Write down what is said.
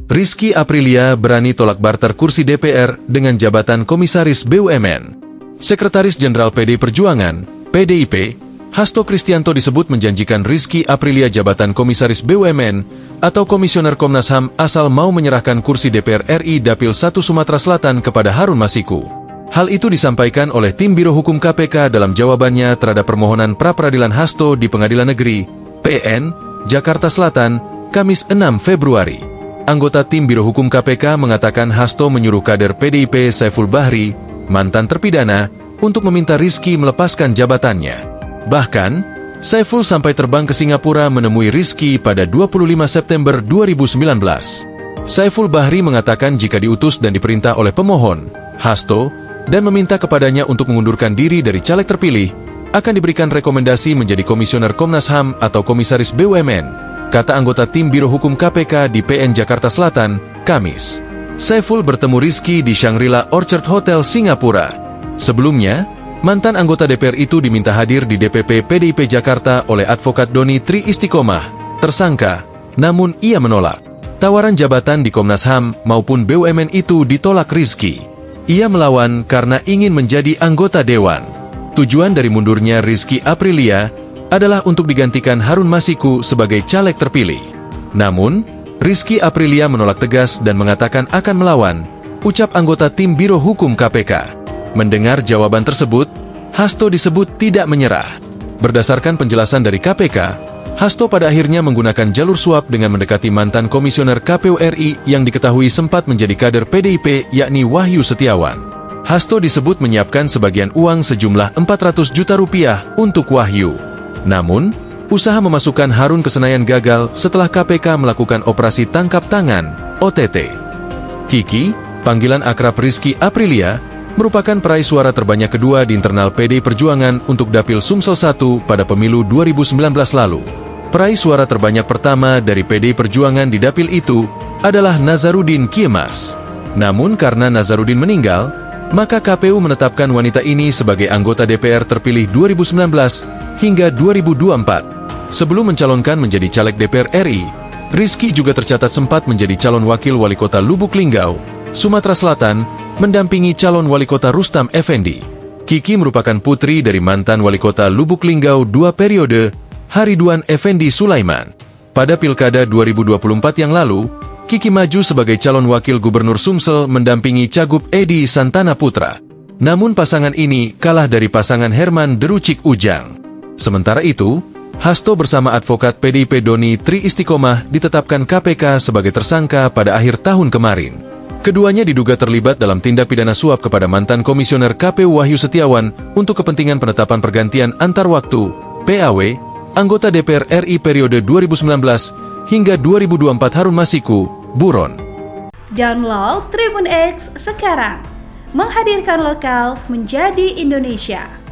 Rizky Aprilia berani tolak barter kursi DPR dengan jabatan Komisaris BUMN. Sekretaris Jenderal PD Perjuangan, PDIP, Hasto Kristianto disebut menjanjikan Rizky Aprilia jabatan Komisaris BUMN atau Komisioner Komnas HAM asal mau menyerahkan kursi DPR RI Dapil 1 Sumatera Selatan kepada Harun Masiku. Hal itu disampaikan oleh tim Biro Hukum KPK dalam jawabannya terhadap permohonan pra-peradilan Hasto di Pengadilan Negeri, PN, Jakarta Selatan, Kamis 6 Februari. Anggota tim Biro Hukum KPK mengatakan Hasto menyuruh kader PDIP Saiful Bahri, mantan terpidana, untuk meminta Rizky melepaskan jabatannya. Bahkan, Saiful sampai terbang ke Singapura menemui Rizky pada 25 September 2019. Saiful Bahri mengatakan jika diutus dan diperintah oleh pemohon, Hasto, dan meminta kepadanya untuk mengundurkan diri dari caleg terpilih, akan diberikan rekomendasi menjadi Komisioner Komnas HAM atau Komisaris BUMN, kata anggota tim Biro Hukum KPK di PN Jakarta Selatan, Kamis. Saiful bertemu Rizky di Shangri-La Orchard Hotel, Singapura. Sebelumnya, mantan anggota DPR itu diminta hadir di DPP PDIP Jakarta oleh advokat Doni Tri Istiqomah, tersangka, namun ia menolak. Tawaran jabatan di Komnas HAM maupun BUMN itu ditolak Rizky. Ia melawan karena ingin menjadi anggota dewan. Tujuan dari mundurnya Rizky Aprilia adalah untuk digantikan Harun Masiku sebagai caleg terpilih. Namun, Rizky Aprilia menolak tegas dan mengatakan akan melawan, ucap anggota tim Biro Hukum KPK. Mendengar jawaban tersebut, Hasto disebut tidak menyerah. Berdasarkan penjelasan dari KPK, Hasto pada akhirnya menggunakan jalur suap dengan mendekati mantan komisioner KPU RI yang diketahui sempat menjadi kader PDIP yakni Wahyu Setiawan. Hasto disebut menyiapkan sebagian uang sejumlah 400 juta rupiah untuk Wahyu. Namun, usaha memasukkan Harun ke Senayan gagal setelah KPK melakukan operasi tangkap tangan, OTT. Kiki, panggilan akrab Rizky Aprilia, merupakan peraih suara terbanyak kedua di internal PDI Perjuangan untuk Dapil Sumsel 1 pada pemilu 2019 lalu. Peraih suara terbanyak pertama dari PDI Perjuangan di Dapil itu adalah Nazarudin Kiemas. Namun karena Nazarudin meninggal, maka KPU menetapkan wanita ini sebagai anggota DPR terpilih 2019 hingga 2024. Sebelum mencalonkan menjadi caleg DPR RI, Rizky juga tercatat sempat menjadi calon wakil wali kota Lubuk Linggau, Sumatera Selatan, mendampingi calon wali kota Rustam Effendi. Kiki merupakan putri dari mantan wali kota Lubuk Linggau 2 periode, Hariduan Effendi Sulaiman. Pada Pilkada 2024 yang lalu, Kiki maju sebagai calon wakil gubernur Sumsel mendampingi Cagup Edi Santana Putra. Namun pasangan ini kalah dari pasangan Herman Derucik Ujang. Sementara itu, Hasto bersama advokat PDIP Doni Tri Istiqomah ditetapkan KPK sebagai tersangka pada akhir tahun kemarin. Keduanya diduga terlibat dalam tindak pidana suap kepada mantan komisioner KPU Wahyu Setiawan untuk kepentingan penetapan pergantian antar waktu, PAW, anggota DPR RI periode 2019 hingga 2024 Harun Masiku, buron. Download Tribun X sekarang, menghadirkan lokal menjadi Indonesia.